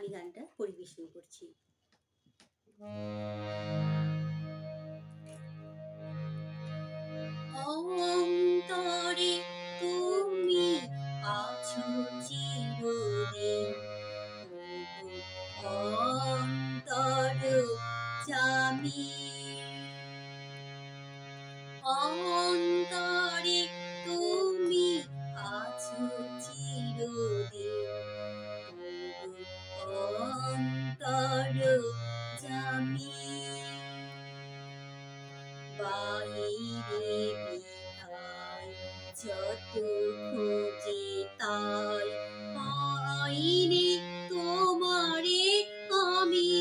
আমি গানটা পরিবেশন করছি। অন্তরে তুমি আছো চিরদিন, অন্তর জামি। অন্তরে তুমি আছো চিরদিন, অন্তর জামি। বাহিরে বিধায় যত খুঁজি তাই পাইনি তোমারে আমি।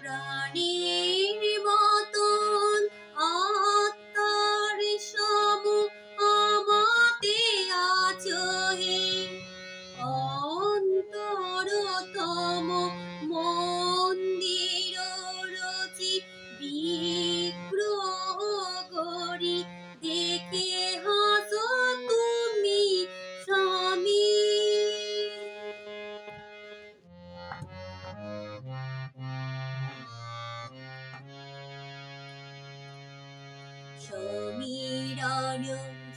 প্রাণের মতন আত্মার সম আমাতে আছো হে, অন্তরতম মন্দির রচি বিগ্রহ গড়ি দেখে হাসো তুমি স্বামী। সমীরণ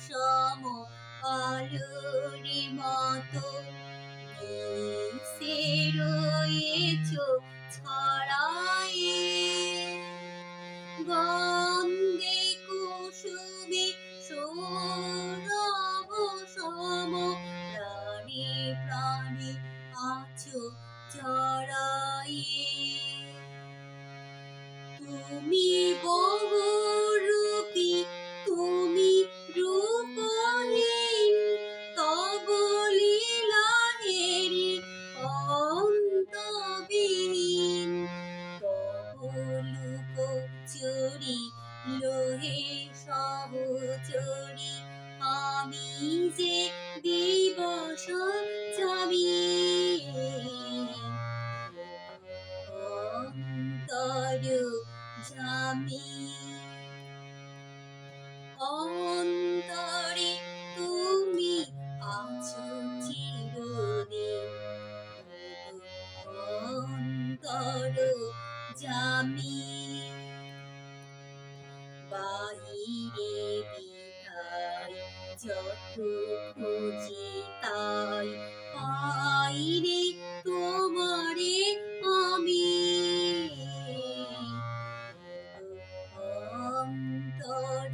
সম আলোর মতো মিশে রয়েছো ছড়ায়ে, গন্ধে কুসুমে সৌরভ সম প্রাণে প্রাণে আছো জড়ায়ে। তুমি বহুরূপী, তুমি রূপহীন, তব লীলা হেরি অন্তবিহীন। তব লুকোচুরি লোহে সহচরি, আমি যে দিবস যাবি। অন্তর জামি। অন্তরে তুমি আছো চিরদিন, অন্তর জামি। বাহিরে বিধায় যত খুঁজি তাই পাইনি তোমারে আমি। অন্তর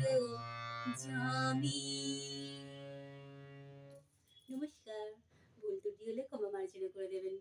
জামি। নমস্কার, ভুল ত্রুটি হলে ক্ষমা মার্জনা করে দেবেন।